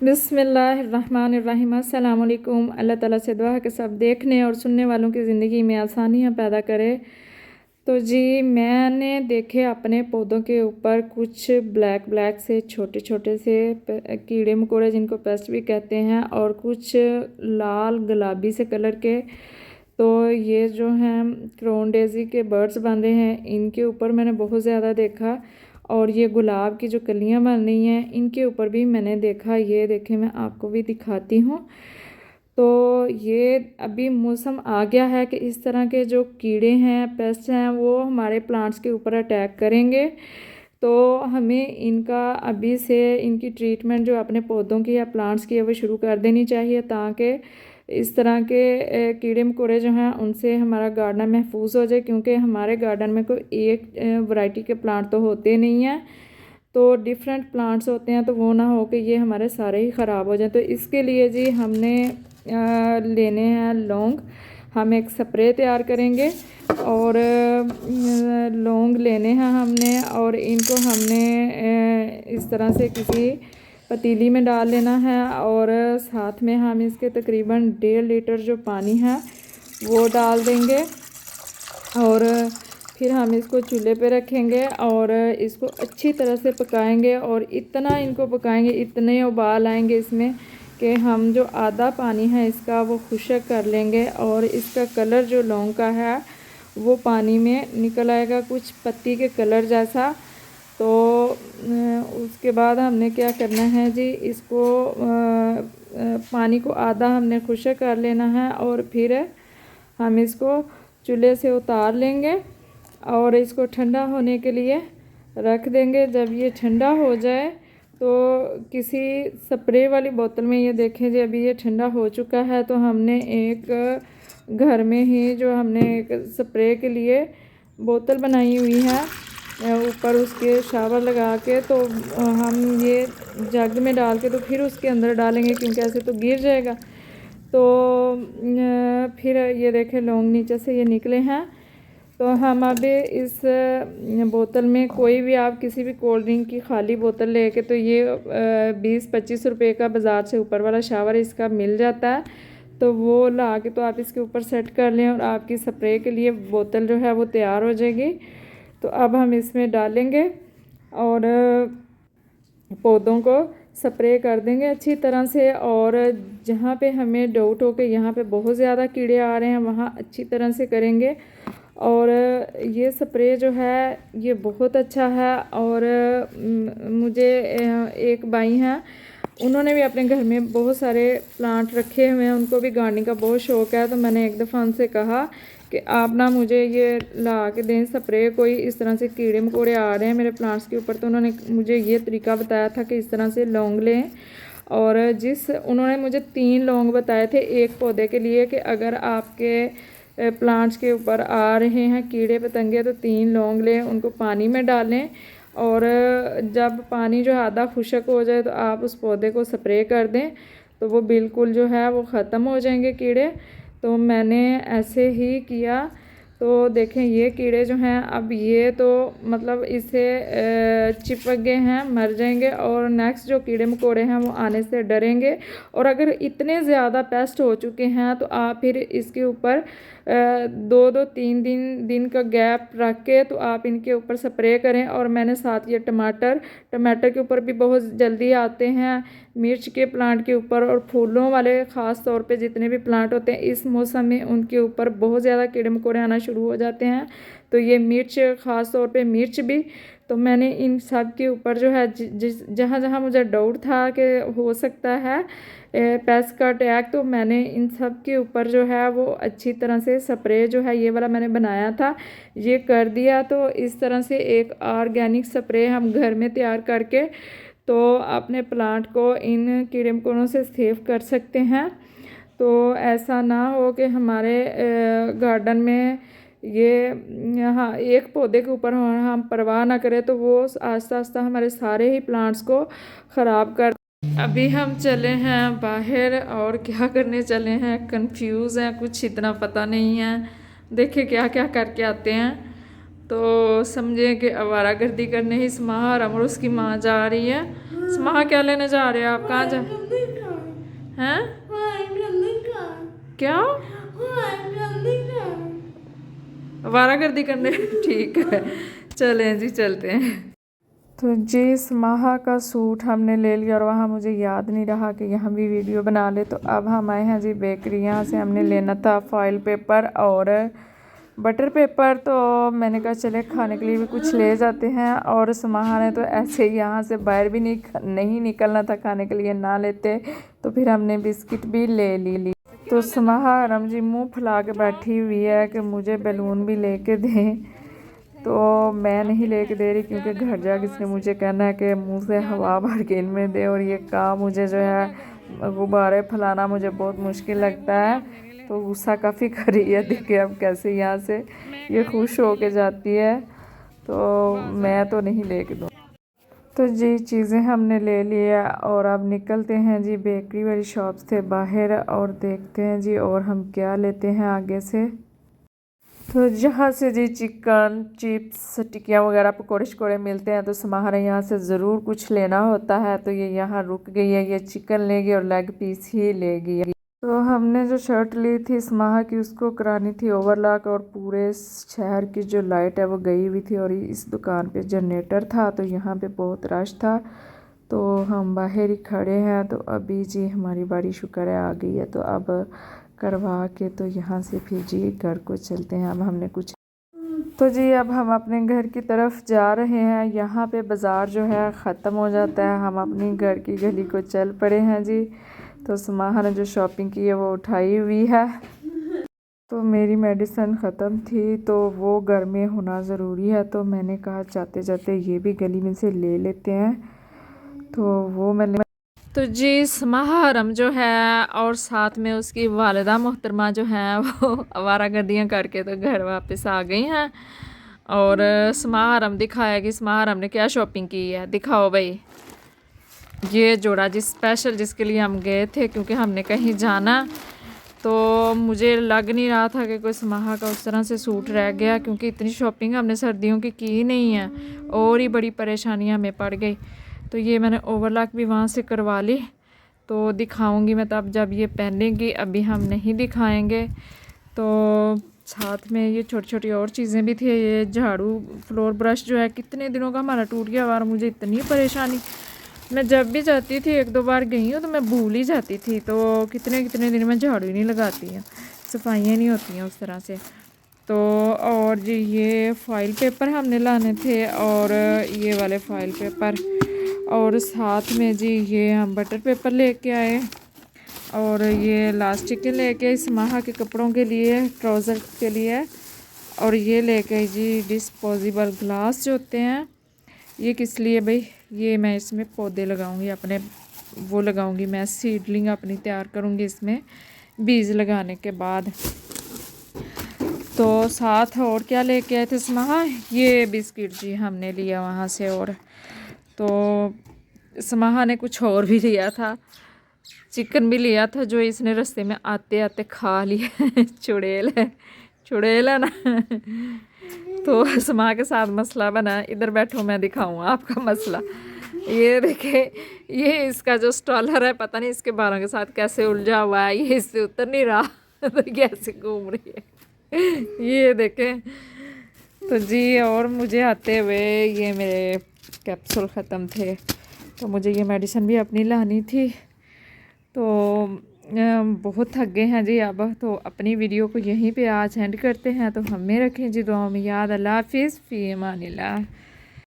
बिस्मिल्लाहिर्रहमानिर्रहीम। अस्सलाम वालेकुम। अल्लाह ताला से दुआ है कि सब देखने और सुनने वालों की ज़िंदगी में आसानियाँ पैदा करे। तो जी मैंने देखे अपने पौधों के ऊपर कुछ ब्लैक ब्लैक से छोटे छोटे से कीड़े मकोड़े जिनको पेस्ट भी कहते हैं, और कुछ लाल गुलाबी से कलर के। तो ये जो हैं क्राउन डेज़ी के बर्ड्स बन रहे हैं, इनके ऊपर मैंने बहुत ज़्यादा देखा। और ये गुलाब की जो कलियां बन रही हैं इनके ऊपर भी मैंने देखा। ये देखें, मैं आपको भी दिखाती हूँ। तो ये अभी मौसम आ गया है कि इस तरह के जो कीड़े हैं, पेस्ट हैं, वो हमारे प्लांट्स के ऊपर अटैक करेंगे। तो हमें इनका अभी से इनकी ट्रीटमेंट जो अपने पौधों की या प्लांट्स की है वो शुरू कर देनी चाहिए, ताकि इस तरह के कीड़े मकोड़े जो हैं उनसे हमारा गार्डन महफूज हो जाए। क्योंकि हमारे गार्डन में कोई एक वैरायटी के प्लांट तो होते नहीं हैं, तो डिफरेंट प्लांट्स होते हैं, तो वो ना हो कि ये हमारे सारे ही ख़राब हो जाए। तो इसके लिए जी हमने लेने हैं लौंग। हम एक स्प्रे तैयार करेंगे और लौंग लेने हैं हमने, और इनको हमने इस तरह से किसी पतीली में डाल लेना है। और साथ में हम इसके तकरीबन 1.5 लीटर जो पानी है वो डाल देंगे, और फिर हम इसको चूल्हे पे रखेंगे और इसको अच्छी तरह से पकाएंगे। और इतना इनको पकाएंगे, इतने उबाल आएंगे इसमें कि हम जो आधा पानी है इसका वो खुश्क कर लेंगे, और इसका कलर जो लौंग का है वो पानी में निकल आएगा, कुछ पत्ती के कलर जैसा। तो उसके बाद हमने क्या करना है जी, इसको पानी को आधा हमने खुश्क कर लेना है, और फिर हम इसको चूल्हे से उतार लेंगे और इसको ठंडा होने के लिए रख देंगे। जब ये ठंडा हो जाए तो किसी स्प्रे वाली बोतल में, ये देखें जी अभी ये ठंडा हो चुका है, तो हमने एक घर में ही जो हमने एक स्प्रे के लिए बोतल बनाई हुई है, ऊपर उसके शावर लगा के, तो हम ये जग में डाल के तो फिर उसके अंदर डालेंगे, क्योंकि ऐसे तो गिर जाएगा। तो फिर ये देखें लौंग नीचे से ये निकले हैं। तो हम अभी इस बोतल में कोई भी, आप किसी भी कोल्ड ड्रिंक की खाली बोतल लेके, तो ये 20-25 रुपए का बाज़ार से ऊपर वाला शावर इसका मिल जाता है, तो वो ला के तो आप इसके ऊपर सेट कर लें और आपकी स्प्रे के लिए बोतल जो है वो तैयार हो जाएगी। तो अब हम इसमें डालेंगे और पौधों को स्प्रे कर देंगे अच्छी तरह से। और जहाँ पे हमें डाउट हो कि यहाँ पे बहुत ज़्यादा कीड़े आ रहे हैं, वहाँ अच्छी तरह से करेंगे। और ये स्प्रे जो है ये बहुत अच्छा है। और मुझे एक भाई हैं, उन्होंने भी अपने घर में बहुत सारे प्लांट रखे हुए हैं, उनको भी गार्डनिंग का बहुत शौक़ है। तो मैंने एक दफ़ा उनसे कहा कि आप ना मुझे ये ला के दें स्प्रे, कोई इस तरह से कीड़े मकोड़े आ रहे हैं मेरे प्लांट्स के ऊपर। तो उन्होंने मुझे ये तरीका बताया था कि इस तरह से लौंग लें, और उन्होंने मुझे 3 लौंग बताए थे एक पौधे के लिए, कि अगर आपके प्लांट्स के ऊपर आ रहे हैं कीड़े पतंगे तो 3 लौंग लें, उनको पानी में डालें, और जब पानी जो आधा खुश्क हो जाए तो आप उस पौधे को स्प्रे कर दें, तो वो बिल्कुल जो है वो ख़त्म हो जाएंगे कीड़े। तो मैंने ऐसे ही किया। तो देखें ये कीड़े जो हैं अब ये तो मतलब इससे चिपक गए हैं, मर जाएंगे, और नेक्स्ट जो कीड़े मकोड़े हैं वो आने से डरेंगे। और अगर इतने ज़्यादा पेस्ट हो चुके हैं तो आप फिर इसके ऊपर 2-3 दिन का गैप रख के तो आप इनके ऊपर स्प्रे करें। और मैंने साथ ये टमाटर के ऊपर भी बहुत जल्दी आते हैं, मिर्च के प्लांट के ऊपर, और फूलों वाले ख़ास तौर पे जितने भी प्लांट होते हैं इस मौसम में उनके ऊपर बहुत ज़्यादा कीड़े मकोड़े आना शुरू हो जाते हैं। तो ये मिर्च, ख़ास तौर पे मिर्च भी, तो मैंने इन सब के ऊपर जो है जहाँ जहाँ मुझे डाउट था कि हो सकता है पेस्ट का अटैक, तो मैंने इन सब के ऊपर जो है वो अच्छी तरह से स्प्रे जो है ये वाला मैंने बनाया था, ये कर दिया। तो इस तरह से एक ऑर्गेनिक स्प्रे हम घर में तैयार करके तो अपने प्लांट को इन कीड़े मकोड़ों से सेव कर सकते हैं। तो ऐसा ना हो कि हमारे गार्डन में ये यहाँ एक पौधे के ऊपर हम परवाह ना करें, तो वो आस्ता आस्ता हमारे सारे ही प्लांट्स को ख़राब कर। अभी हम चले हैं बाहर, और क्या करने चले हैं, कंफ्यूज हैं, कुछ इतना पता नहीं है। देखिए क्या क्या करके आते हैं। तो समझे कि आवारागर्दी करने ही समाहरम और उसकी माँ जा रही है। समाह क्या लेने जा रहे हैं आप? कहाँ जा हैं? क्या आवारागर्दी करने? ठीक है, चलें जी, चलते हैं। तो जी समाहा का सूट हमने ले लिया और वहाँ मुझे याद नहीं रहा कि यहाँ भी वीडियो बना ले। तो अब हम आए हैं जी बेकरी। यहाँ से हमने लेना था फॉइल पेपर और बटर पेपर। तो मैंने कहा चले खाने के लिए भी कुछ ले जाते हैं। और समाहा ने तो ऐसे ही यहाँ से बाहर भी नहीं निकलना था खाने के लिए, ना लेते तो फिर हमने बिस्किट भी ले ली। तो समाहा रम जी मुँह फुला के बैठी हुई है कि मुझे बैलून भी लेके दें। तो मैं नहीं लेके दे रही क्योंकि घर जाके इसने मुझे कहना है कि मुंह से हवा भर के इनमें दे। और ये काम मुझे जो है गुब्बारे फैलाना मुझे बहुत मुश्किल लगता है। तो गुस्सा काफ़ी कर रही है, देखिए अब कैसे यहाँ से ये खुश हो के जाती है। तो मैं तो नहीं लेके दूँ। तो जी चीज़ें हमने ले लिया और अब निकलते हैं जी बेकरी वाली शॉप से बाहर और देखते हैं जी और हम क्या लेते हैं आगे से। तो जहाँ से जी चिकन चिप्स टिकिया वगैरह पकौड़े शकौड़े मिलते हैं तो समाहरा यहाँ से ज़रूर कुछ लेना होता है। तो ये यहाँ रुक गई है, ये चिकन लेगी और लेग पीस ही लेगी। तो हमने जो शर्ट ली थी समाहा की उसको करानी थी ओवरलॉक और पूरे शहर की जो लाइट है वो गई हुई थी और इस दुकान पे जनरेटर था तो यहाँ पे बहुत रश था। तो हम बाहर ही खड़े हैं। तो अभी जी हमारी बारी शुक्र है आ गई है। तो अब करवा के तो यहाँ से फिर जी घर को चलते हैं। अब हमने कुछ तो जी अब हम अपने घर की तरफ जा रहे हैं। यहाँ पे बाज़ार जो है ख़त्म हो जाता है, हम अपनी घर की गली को चल पड़े हैं जी। तो समाहा ने जो शॉपिंग की है वो उठाई हुई है। तो मेरी मेडिसिन ख़त्म थी तो वो घर में होना ज़रूरी है। तो मैंने कहा जाते जाते ये भी गली में से ले लेते हैं। तो वो मैंने तो जी समाहरम जो है और साथ में उसकी वालिदा मोहतरमा जो हैं वो आवारागर्दियाँ करके तो घर वापस आ गई हैं। और समाहरम दिखाएगी समाहरम ने क्या शॉपिंग की है, दिखाओ भाई। ये जोड़ा जिस स्पेशल जिसके लिए हम गए थे क्योंकि हमने कहीं जाना तो मुझे लग नहीं रहा था कि कोई समाहा का उस तरह से सूट रह गया क्योंकि इतनी शॉपिंग हमने सर्दियों की नहीं है और ही बड़ी परेशानियां हमें पड़ गई। तो ये मैंने ओवरलॉक भी वहाँ से करवा ली। तो दिखाऊंगी मैं तब जब ये पहनेंगी, अभी हम नहीं दिखाएंगे। तो साथ में ये छोटी छोटी और चीज़ें भी थी। ये झाड़ू फ्लोर ब्रश जो है कितने दिनों का हमारा टूट गया और मुझे इतनी परेशानी, मैं जब भी जाती थी एक दो बार गई हूँ तो मैं भूल ही जाती थी। तो कितने कितने दिन में झाड़ू ही नहीं लगाती हैं, सफाइयाँ नहीं होती हैं उस तरह से। तो और जी ये फ़ाइल पेपर हमने लाने थे और ये वाले फ़ाइल पेपर और साथ में जी ये हम बटर पेपर लेके आए और ये लास्टिक के लेके आए समाहा के कपड़ों के लिए, ट्राउज़र के लिए। और ये लेके आई जी डिस्पोजेबल ग्लास जो होते हैं। ये किस लिए भाई, ये मैं इसमें पौधे लगाऊंगी अपने, वो लगाऊंगी मैं सीडलिंग अपनी तैयार करूंगी इसमें बीज लगाने के बाद। तो साथ और क्या लेके आए थे समाहा, ये बिस्किट जी हमने लिया वहाँ से। और तो समाहा ने कुछ और भी लिया था, चिकन भी लिया था जो इसने रास्ते में आते आते खा लिया। चुड़ैल है ना। तो समाहा के साथ मसला बना, इधर बैठो मैं दिखाऊँ आपका मसला। ये देखे, ये इसका जो स्टॉलर है पता नहीं इसके बालों के साथ कैसे उलझा हुआ है, ये इससे उतर नहीं रहा। तो कैसे घूम रही है ये देखें। तो जी और मुझे आते हुए ये मेरे कैप्सूल ख़त्म थे तो मुझे ये मेडिसिन भी अपनी लानी थी। तो बहुत थक गए हैं जी अब। तो अपनी वीडियो को यहीं पे आज एंड करते हैं। तो हमें रखें जी दुआ में याद। अल्लाह हाफिज़, फ़ी अमानिल्लाह।